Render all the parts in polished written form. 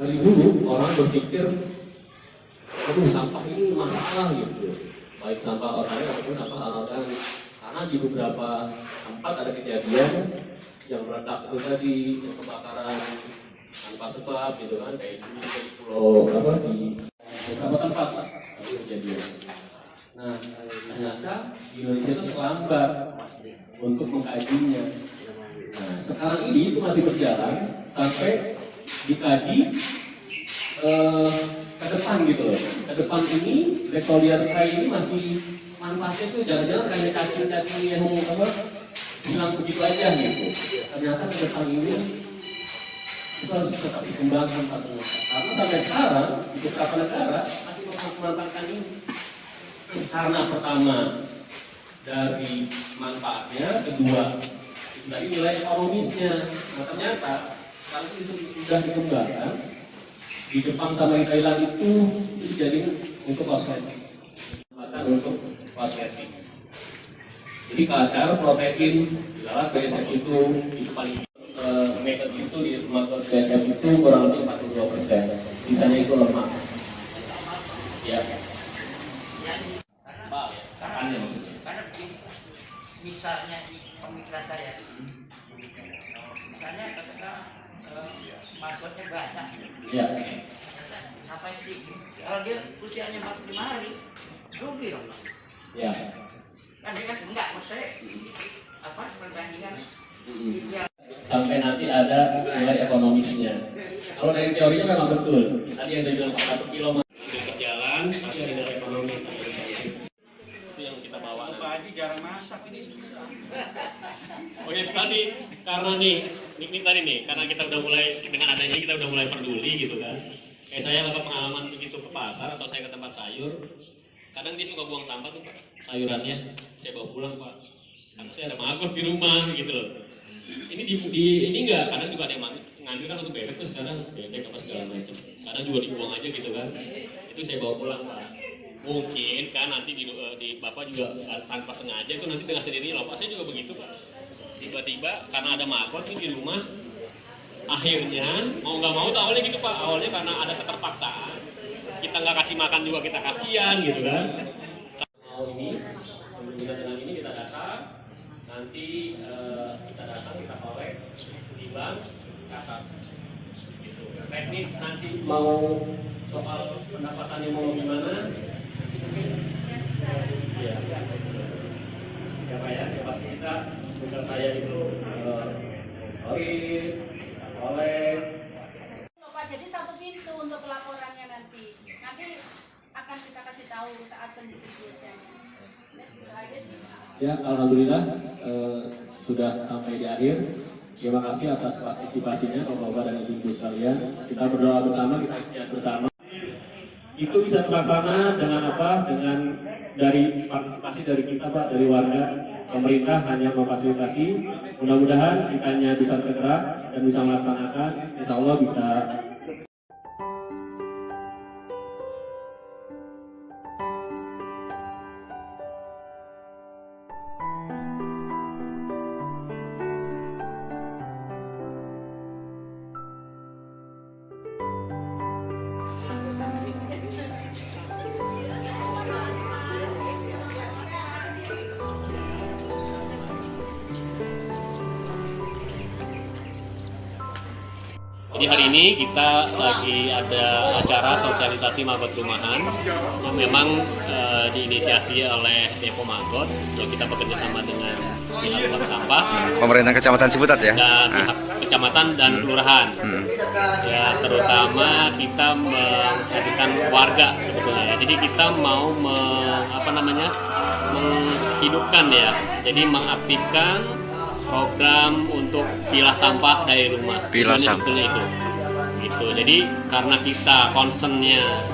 Dari dulu orang berpikir, aduh sampah ini masalah gitu, baik sampah organik ataupun sampah anorganik. Karena di beberapa tempat ada kejadian yang meledak itu tadi, yang kebakaran tanpa sebab gitu kan, kayak di pulau di beberapa tempat ada kejadian. Nah, ternyata di Indonesia itu terlambat untuk mengkajinya. Nah, sekarang ini itu masih berjalan sampai dikaji ke depan gitu loh. Ke depan ini Recolier Kai ini masih manfaatnya itu jangan-jangan kayak cacing-cacing yang bilang begitu aja gitu. Ternyata ke depan ini itu harus tetap dikembangkan ternyata. Karena sampai sekarang di beberapa negara masih memanfaatkan ini. Karena pertama dari manfaatnya, kedua dari nilai ekonomisnya. Nah ternyata kalau itu sudah dikembangkan di Jepang sama di Thailand itu jadi untuk kosmetik, untuk kosmetik. Jadi kadar protein dalam BSF itu paling metode itu di masuk BSF itu kurang lebih 42%. Sisanya itu lemak. Ya. Karena maksudnya. Karena misalnya pemikiran saya, misalnya ketika markotnya banyak, ya. sampai sedikit, kalau dia usianya 45 hari, rugi dong. Ya. Kan dia kan enggak, maksudnya perbandingan. Sampai nanti ada nilai ekonomisnya. Kalau dari teorinya memang betul. Tadi yang saya bilang 1 kilo berjalan, tapi ada nilai ekonomi. Itu yang kita bawa. Pak Haji jarang masak ini susah. Oh ya tadi karena ini tadi nih, karena kita udah mulai dengan adanya kita udah mulai peduli gitu kan. Kayak saya dapat pengalaman begitu ke pasar atau saya ke tempat sayur, kadang dia suka buang sampah tuh Pak, sayurannya saya bawa pulang Pak. Karena saya ada maggot di rumah gitu loh. Ini ini enggak, kadang juga ada yang ngambil kan untuk bebek tuh sekarang bebek apa segala macam. Kadang juga dibuang aja gitu kan. Itu saya bawa pulang Pak. Mungkin kan nanti di Bapak juga tanpa sengaja itu nanti dengan sendirinya loh Pak, saya juga begitu Pak. Tiba-tiba karena ada maggot nih di rumah, akhirnya mau nggak mau tuh awalnya gitu Pak, awalnya karena ada keterpaksaan kita nggak kasih makan juga kita kasihan gitu kan. Mau ini dengan ini kita datang, nanti kita datang kita korek, timbang, catat. Gitu. Teknis nanti mau soal pendapatannya mau gimana? Ya. Ya Pak ya, pasti kita tugas saya itu oleh Pak, jadi satu pintu untuk pelaporannya nanti akan kita kasih tahu saat pendistribusiannya. Itu aja sih. Ya, alhamdulillah sudah sampai di akhir. Terima kasih atas partisipasinya Bapak-bapak dan Ibu-ibu sekalian. Kita berdoa bersama, kita ikhtiar bersama. Itu bisa terlaksana dengan apa? Dengan dari partisipasi dari kita Pak, dari warga. Pemerintah hanya memfasilitasi. Mudah-mudahan kitanya bisa bergerak dan bisa melaksanakan. Insya Allah bisa. Jadi hari ini kita lagi ada acara sosialisasi maggot rumahan yang memang diinisiasi oleh Depo Maggot, yang kita bekerja sama dengan pihak bank sampah, pemerintah Kecamatan Ciputat ya, dan pihak kecamatan dan kelurahan. Ya terutama kita menghadirkan warga sebetulnya. Jadi kita mau menghidupkan ya, jadi mengaktifkan program untuk pilah sampah dari rumah. Pilah sampah sebetulnya itu. Gitu. Jadi karena kita concernnya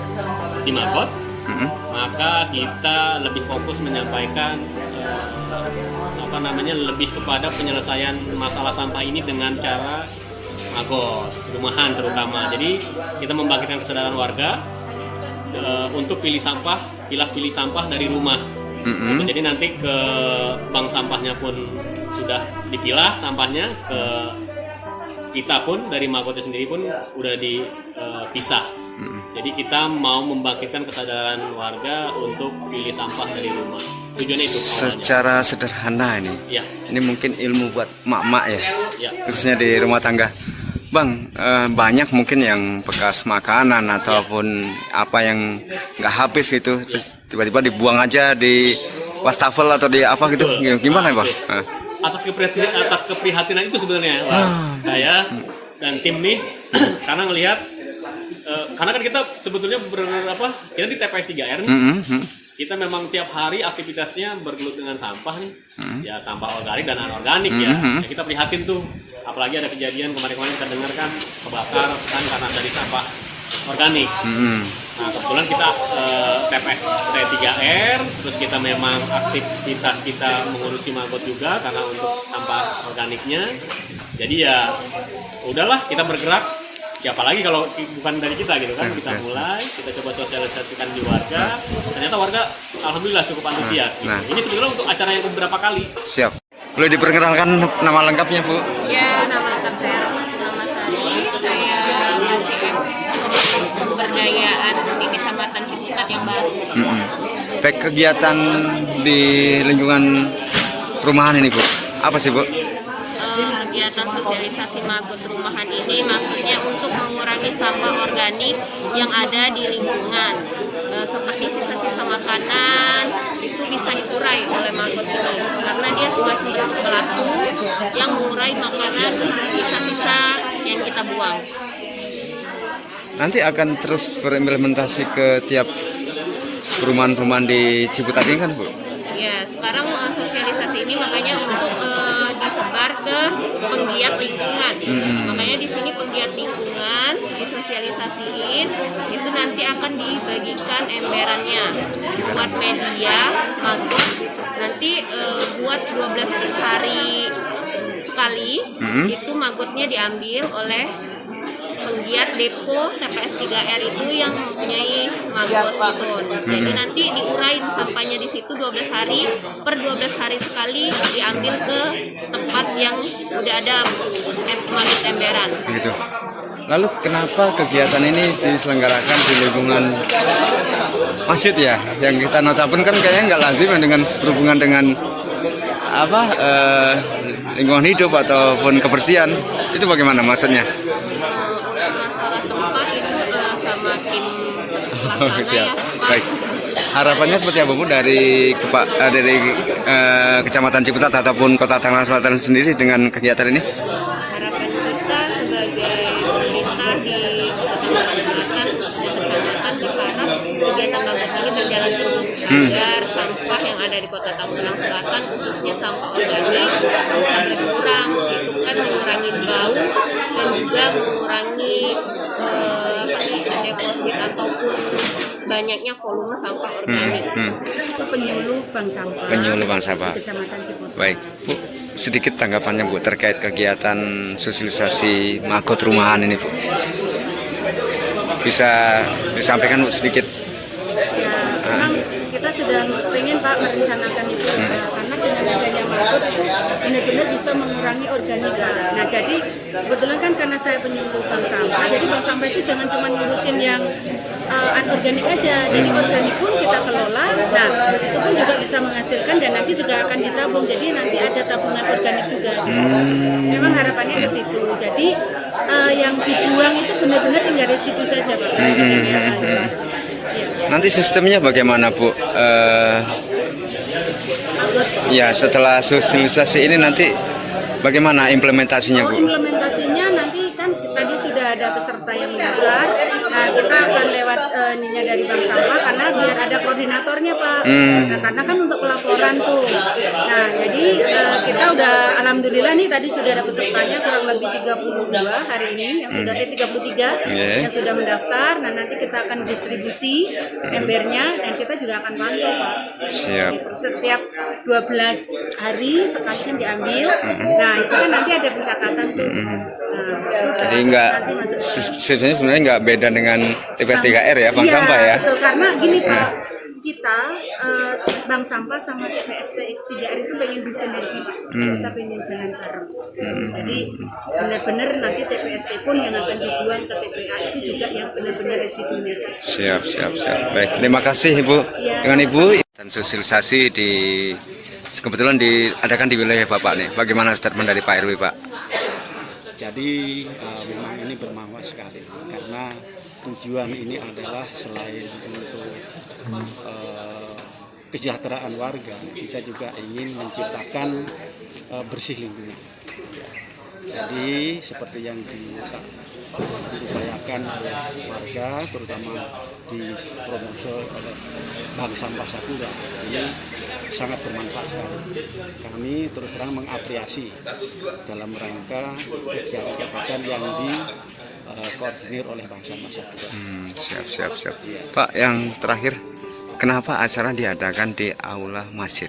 di maggot, maka kita lebih fokus menyampaikan lebih kepada penyelesaian masalah sampah ini dengan cara maggot rumahan terutama. Jadi kita membangkitkan kesadaran warga untuk pilih sampah dari rumah. Jadi nanti ke bank sampahnya pun sudah dipilah sampahnya, ke kita pun dari Magotnya sendiri pun udah dipisah. Jadi kita mau membangkitkan kesadaran warga untuk pilih sampah dari rumah. Tujuannya itu awalnya. Secara sederhana ini, Ya, ini mungkin ilmu buat mak-mak ya, ya. khususnya di rumah tangga. Bang, banyak mungkin yang bekas makanan ataupun apa yang nggak habis gitu, terus tiba-tiba dibuang aja di wastafel atau di apa gitu. Gimana Bang? Atas keprihatinan itu sebenarnya saya dan tim nih karena ngelihat karena kan kita sebetulnya kita di TPS 3R nih, kita memang tiap hari aktivitasnya bergelut dengan sampah nih, ya sampah organik dan anorganik ya. Kita prihatin tuh, apalagi ada kejadian kemarin-kemarin kita dengar kan kebakar kan karena dari sampah organik. Nah kebetulan kita TPS 3R, terus kita memang aktivitas kita mengurusi Magot juga karena untuk sampah organiknya. Jadi ya udahlah kita bergerak. Siapa lagi kalau bukan dari kita gitu kan. Kita mulai, kita coba sosialisasikan di warga. Ternyata warga alhamdulillah cukup antusias gitu. Ini sebetulnya untuk acara yang beberapa kali. Siap. Boleh diperkenalkan nama lengkapnya Bu? Ya, nama lengkap saya Nama Sari. Saya masih pemberdayaan di Kecamatan Ciputat yang baru. Baik, kegiatan di lingkungan perumahan ini Bu, apa sih Bu? Kegiatan sosialisasi Magot rumahan ini maksudnya untuk mengurangi sampah organik yang ada di lingkungan, seperti sisa-sisa makanan itu bisa dikurai oleh Magot ini karena dia semacam bentuk pelaku yang mengurai makanan sisa-sisa yang kita buang. Nanti akan terus berimplementasi ke tiap perumahan-perumahan di Ciputat ini kan Bu? Ya, sekarang sosialisasi ini makanya untuk disebar ke penggiat lingkungan. Makanya di sini penggiat lingkungan disosialisasiin, itu nanti akan dibagikan emberannya buat media Magot. Nanti buat 12 hari sekali itu Magotnya diambil oleh penggiat depo TPS 3R itu yang mempunyai Magot itu. Jadi nanti diurain sampahnya di situ 12 hari, per 12 hari sekali diambil ke tempat yang udah ada Magot emberan. Gitu. Lalu kenapa kegiatan ini diselenggarakan di lingkungan masjid ya? Yang kita notabene kan kayaknya nggak lazim dengan berhubungan dengan lingkungan hidup ataupun kebersihan. Itu bagaimana maksudnya? Masalah tempat itu sama tim pelaksana Siap. ya. Baik. Harapannya seperti apa Bu dari Kecamatan Ciputat ataupun Kota Tangerang Selatan sendiri dengan kegiatan ini? Harapan kita sebagai pemerintah di Kota Tangerang Selatan, kecamatan berharap kegiatan Magot ini berjalan terus agar sampah yang ada di Kota Tangerang Selatan khususnya sampah organik bisa berkurang. Itu kan mengurangi bau dan juga mengurangi deposit ataupun banyaknya volume sampah organik. Penyuluh bank sampah. Penyuluh bank sampah. Kecamatan Ciputat. Baik, Bu, sedikit tanggapannya Bu terkait kegiatan sosialisasi Magot rumahan ini Bu. Bisa disampaikan Bu sedikit? Ya, memang kita sudah pengen Pak merencanakan itu karena dengan adanya Magot itu benar-benar bisa mengurangi organik Pak. Nah jadi kebetulan kan karena saya penyuluh bank sampah, jadi bank sampah itu jangan cuma ngurusin yang anorganik aja, jadi organik pun kita kelola. Nah itu pun juga bisa menghasilkan dan nanti juga akan ditabung, jadi nanti ada tabungan organik juga. Memang harapannya ke situ. Jadi yang dibuang itu benar-benar tinggal di situ saja Pak. Nanti sistemnya bagaimana Bu? Ya setelah sosialisasi ini nanti bagaimana implementasinya Bu? Implementasinya nanti kan tadi sudah ada peserta yang mendaftar. Nah kita akan lewat ininya dari bank sampah karena biar ada koordinatornya Pak. Nah, karena kan untuk pelaporan tuh. Nah jadi kita udah alhamdulillah nih tadi sudah ada pesertanya kurang lebih 32 hari ini yang sudah 33 yang sudah mendaftar. Nah nanti kita akan distribusi embernya dan kita juga akan pantau Pak. Siap. Setiap 12 hari sekali kan diambil. Nah itu kan nanti ada pencatatan tuh. Jadi enggak, sebenarnya nggak beda dengan TPS 3R ya, bank sampah ya? Betul, karena gini Pak, kita bank sampah sama TPST 3R itu pengen bersinergi Pak. Kita pengen jalan bareng. Jadi benar-benar nanti TPST pun yang akan dibuang ke TPA itu juga yang benar-benar residunya saja. Siap. Baik, terima kasih Ibu. Ya. Dengan Ibu dan sosialisasi kebetulan diadakan di wilayah Bapak nih. Bagaimana statement dari Pak RW, Pak? Jadi memang ini bermanfaat sekali karena tujuan ini adalah selain untuk kesejahteraan warga, kita juga ingin menciptakan bersih lingkungan. Jadi seperti yang diupayakan oleh warga, terutama dipromosi oleh Bank Sampah Sakura, ini sangat bermanfaat sekali. Kami terus terang mengapresiasi dalam rangka kegiatan yang dikoordinir oleh Bank Sampah Sakura. Siap. Pak, yang terakhir, kenapa acara diadakan di aula masjid?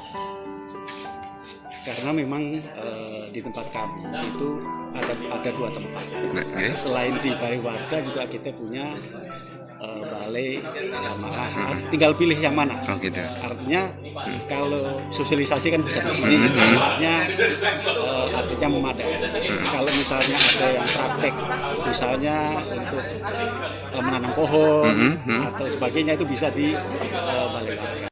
Karena memang di tempat kami itu ada dua tempat. Selain di balai warga juga kita punya balai jamaah. Tinggal pilih yang mana. Oh gitu. Artinya kalau sosialisasi kan bisa di sini. Artinya memadai. Kalau misalnya ada yang praktek, misalnya untuk menanam pohon atau sebagainya, itu bisa di balai warga.